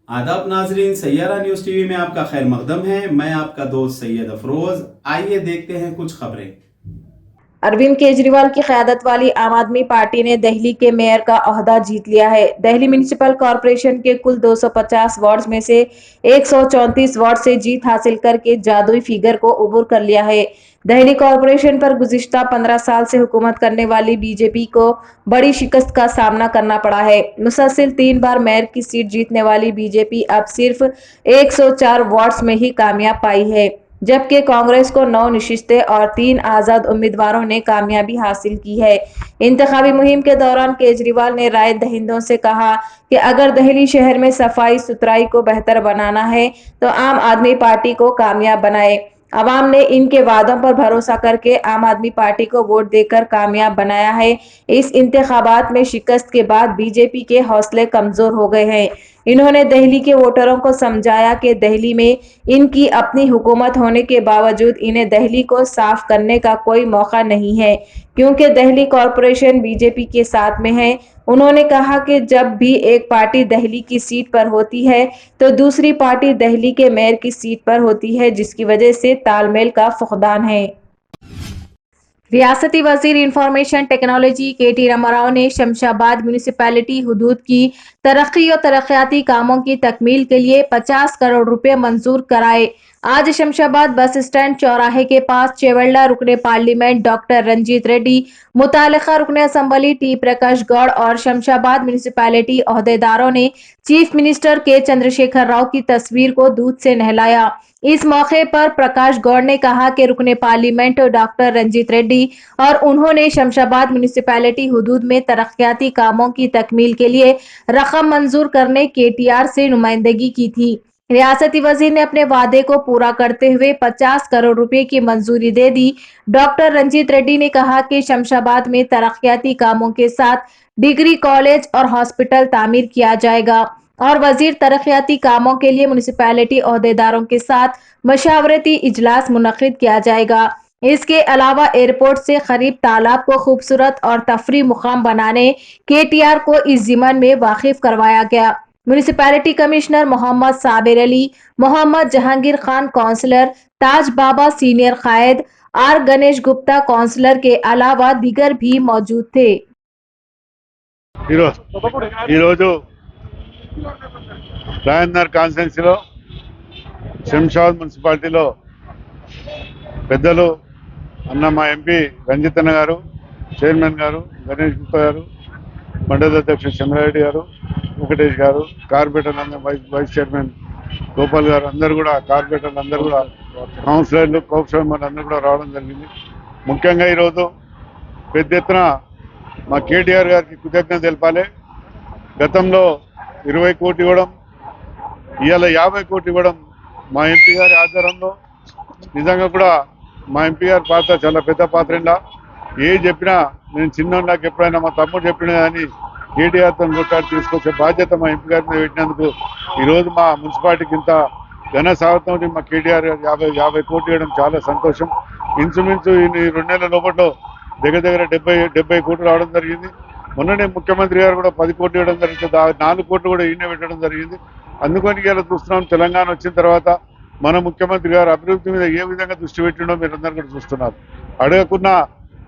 आदाब नाजरीन, Saiyaara news TV में आपका खैर मकदम है। मैं आपका दोस्त सैयद अफरोज। आइए देखते हैं कुछ खबरें। अरविंद केजरीवाल की क़यादत वाली आम आदमी पार्टी ने दिल्ली के मेयर का ओहदा जीत लिया है। दिल्ली म्युनिसिपल कॉरपोरेशन के कुल 250 वार्ड में से 134 वार्ड से जीत हासिल करके जादुई फिगर को उबूर कर लिया है। दिल्ली कॉरपोरेशन पर गुज़िश्ता 15 साल से हुकूमत करने वाली बीजेपी को बड़ी शिकस्त का सामना करना पड़ा है। मुसलसिल 3 बार मेयर की सीट जीतने वाली बीजेपी अब सिर्फ 104 वार्ड्स में ही कामयाब पाई है, जबकि कांग्रेस को 9 नशिस्तें और 3 आजाद उम्मीदवारों ने कामयाबी हासिल की है। इंतखाबी मुहिम के दौरान केजरीवाल ने राय दहिंदों से कहा कि अगर दिल्ली शहर में सफाई सुथराई को बेहतर बनाना है तो आम आदमी पार्टी को कामयाब बनाए। आवाम ने इनके वादों पर भरोसा करके आम आदमी पार्टी को वोट देकर कामयाब बनाया है। इस इंतखाबात में शिकस्त के बाद बीजेपी के हौसले कमजोर हो गए हैं। इन्होंने दिल्ली के वोटरों को समझाया कि दिल्ली में इनकी अपनी हुकूमत होने के बावजूद इन्हें दिल्ली को साफ करने का कोई मौका नहीं है, क्योंकि दिल्ली कॉरपोरेशन बीजेपी के साथ में है। उन्होंने कहा कि जब भी एक पार्टी दिल्ली की सीट पर होती है तो दूसरी पार्टी दिल्ली के मेयर की सीट पर होती है, जिसकी वजह से तालमेल का फुकदान है। रियासती वजीर इंफॉर्मेशन टेक्नोलॉजी के.टी. रामाराव ने शमशाबाद म्यूनिसिपैलिटी हुदूद की तरक्की और तरक्याती कामों की तकमील के लिए 50 करोड़ रुपए मंजूर कराए। आज शमशाबाद बस स्टैंड चौराहे के पास चेवल्ला रुकने पार्लियामेंट डॉक्टर रंजीत रेड्डी, मुतालिका रुकने असम्बली टी प्रकाश गौड़ और शमशाबाद म्यूनिसिपैलिटी ओहदेदारों ने चीफ मिनिस्टर के चंद्रशेखर राव की तस्वीर को दूध से नहलाया। इस मौके पर प्रकाश गौड़ ने कहा कि रुकने पार्लियामेंट डॉक्टर रंजीत रेड्डी और उन्होंने शमशाबाद म्यूनिसिपैलिटी हुदूद में तरक्याती कामों की तकमील के लिए रकम मंजूर करने केटीआर से नुमाइंदगी की थी। रियासती वजीर ने अपने वादे को पूरा करते हुए 50 करोड़ रुपए की मंजूरी दे दी। डॉक्टर रंजीत रेड्डी ने कहा कि शमशाबाद में तरक्याती कामों के साथ डिग्री कॉलेज और हॉस्पिटल तामीर किया जाएगा और वजीर तरक्याती कामों के लिए म्यूनिसिपैलिटी ओहदेदारों के साथ मशावरती इजलास मुनक्किद किया जाएगा। इसके अलावा एयरपोर्ट से करीब तालाब को खूबसूरत और तफरी मुकाम बनाने केटीआर को इस जिम्मन में वाकिफ करवाया गया। Municipality commissioner Mohammed Sabir Ali, Mohammed Jahangir Khan counsellor, Taj Baba senior कायद, आर गणेश गुप्ता काउंसलर के अलावा दीगर भी मौजूद थे। రాయన్నర్ కాన్స్టిట్యున్సీలో శంషాబాద్ మున్సిపాలిటీలో పెద్దలు అన్న మా ఎంపీ రంజిత్ అన్న గారు, చైర్మన్ గారు గణేష్ గుప్తా గారు, మండల అధ్యక్షుడు చంద్రారెడ్డి గారు, వెంకటేష్ గారు, కార్పొరేటర్లు అందరూ, వైస్ చైర్మన్ గోపాల్ గారు అందరూ కూడా, కార్పొరేటర్లు అందరూ కూడా, కౌన్సిలర్లు కౌన్సిలర్లు అందరూ కూడా రావడం జరిగింది. ముఖ్యంగా ఈరోజు పెద్ద ఎత్తున మా కేటీఆర్ గారికి కృతజ్ఞత తెలపాలి. గతంలో 20 కోట్లు ఇవ్వడం, ఇవాళ 50 కోట్లు ఇవ్వడం మా ఎంపీ గారి ఆధ్వర్యంలో నిజంగా కూడా మా ఎంపీ గారి పాత్ర చాలా పెద్ద పాత్ర. ఏ చెప్పినా నేను చిన్న నాకు ఎప్పుడైనా మా తమ్ముడు చెప్పినా కానీ కేటీఆర్తో కొట్టాడు తీసుకొచ్చే బాధ్యత మా ఎంపీ గారి మీద పెట్టినందుకు ఈరోజు మా మున్సిపాలిటీకి ఇంత ఘన స్వాగతం మా కేటీఆర్ 50 కోట్లు ఇవ్వడం చాలా సంతోషం. ఇంచుమించు ఈ 2 నెలల లోపల దగ్గర 70 కోట్లు రావడం జరిగింది. మొన్ననే ముఖ్యమంత్రి గారు కూడా 10 కోట్లు ఇవ్వడం జరిగింది. 4 కోట్లు కూడా ఈయన పెట్టడం జరిగింది. అందుకని ఇలా చూస్తున్నాం, తెలంగాణ వచ్చిన తర్వాత మన ముఖ్యమంత్రి గారు అభివృద్ధి మీద ఏ విధంగా దృష్టి పెట్టిండో మీరందరూ కూడా చూస్తున్నారు. అడగకుండా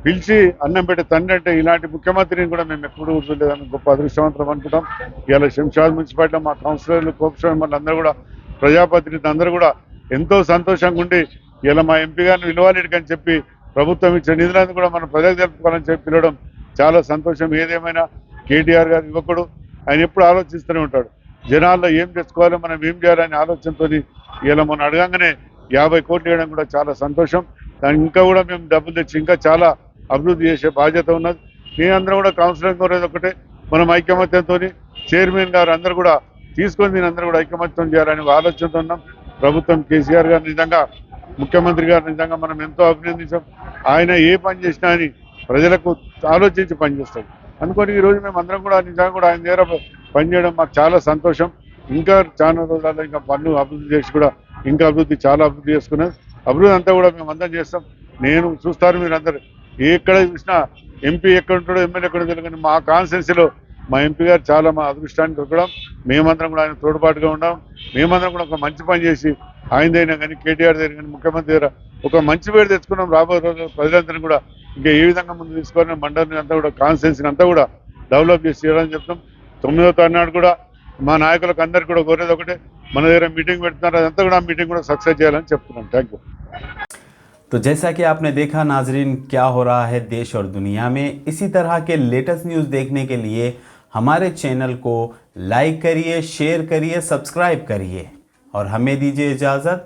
పిలిచి అన్నం పెట్టే తండ్రి అంటే ఇలాంటి ముఖ్యమంత్రిని కూడా మేము ఎప్పుడు చూడలేదని గొప్ప అదృష్టవంతం అనుకుంటాం. ఇలా శంషాబాద్ మున్సిపాలిటీలో మా కౌన్సిలర్లు కోపం అందరూ కూడా, ప్రజాప్రతినిధులు అందరూ కూడా ఎంతో సంతోషంగా ఉండి ఇలా మా ఎంపీ గారిని విలువలేడుకని చెప్పి ప్రభుత్వం ఇచ్చే నిధులను కూడా మనం ప్రజలకు జరుపుకోవాలని చెప్పి పిలవడం చాలా సంతోషం. ఏదేమైనా కేటీఆర్ గారు యువకుడు, ఆయన ఎప్పుడు ఆలోచిస్తూనే ఉంటాడు. జనాల్లో ఏం తెచ్చుకోవాలి, మనం ఏం చేయాలనే ఆలోచనతో ఇలా మనం అడగంగానే 50 కోట్లు ఇవ్వడం కూడా చాలా సంతోషం. దానికి ఇంకా కూడా మేము డబ్బులు తెచ్చి ఇంకా చాలా అభివృద్ధి చేసే బాధ్యత ఉన్నది. నేనందరం కూడా కౌన్సిలర్ కోరేది ఒకటే, మనం ఐకమత్యంతో చైర్మన్ గారు అందరూ కూడా తీసుకొని దీని కూడా ఐకమత్యం చేయాలని ఆలోచనతో ఉన్నాం. ప్రభుత్వం కేసీఆర్ గారు నిజంగా, ముఖ్యమంత్రి గారు నిజంగా మనం ఎంతో అభినందించాం. ఆయన ఏ పని చేసినా అని ప్రజలకు ఆలోచించి పనిచేస్తాడు. అందుకని ఈరోజు మేము అందరం కూడా నిజంగా కూడా ఆయన దగ్గర పనిచేయడం మాకు చాలా సంతోషం. ఇంకా చాలా రోజుల్లో ఇంకా పనులు అభివృద్ధి చేసి కూడా ఇంకా చాలా అభివృద్ధి చేసుకున్నాం. అభివృద్ధి అంతా కూడా మేము అందరం చేస్తాం. నేను చూస్తారు మీరు అందరు, ఎక్కడ చూసినా ఎంపీ ఎక్కడ ఉంటాడో ఎమ్మెల్యే ఎక్కడ తెలియదు, కానీ మా కాన్స్టిట్యున్సీలో మా ఎంపీ గారు చాలా మా అదృష్టాన్ని దొరకడం, మేమందరం కూడా ఆయన తోడ్పాటుగా ఉన్నాం. మేమందరం కూడా ఒక మంచి పని చేసి ఆయనదైనా కానీ కేటీఆర్ దగ్గర కానీ ముఖ్యమంత్రి దగ్గర ఒక మంచి పేరు తెచ్చుకున్నాం. రాబోయే రోజుల్లో ప్రజలందరినీ కూడా ఇంకా ఏ విధంగా ముందు తీసుకొని మండలిని అంతా కూడా కాన్స్టిట్యున్సీని అంతా కూడా డెవలప్ చేసి చేయాలని చెప్తాం. 9వ తారీఖు నాడు కూడా మా నాయకులకు అందరికీ కూడా కోరేది ఒకటే, మన దగ్గర మీటింగ్ పెడుతున్నారు, అదంతా కూడా మీటింగ్ కూడా సక్సెస్ చేయాలని చెప్తున్నాం. Thank you. तो जैसा कि आपने देखा नाजरीन, क्या हो रहा है देश और दुनिया में, इसी तरह के लेटेस्ट न्यूज़ देखने के लिए हमारे चैनल को लाइक करिए, शेयर करिए, सब्सक्राइब करिए और हमें दीजिए इजाज़त।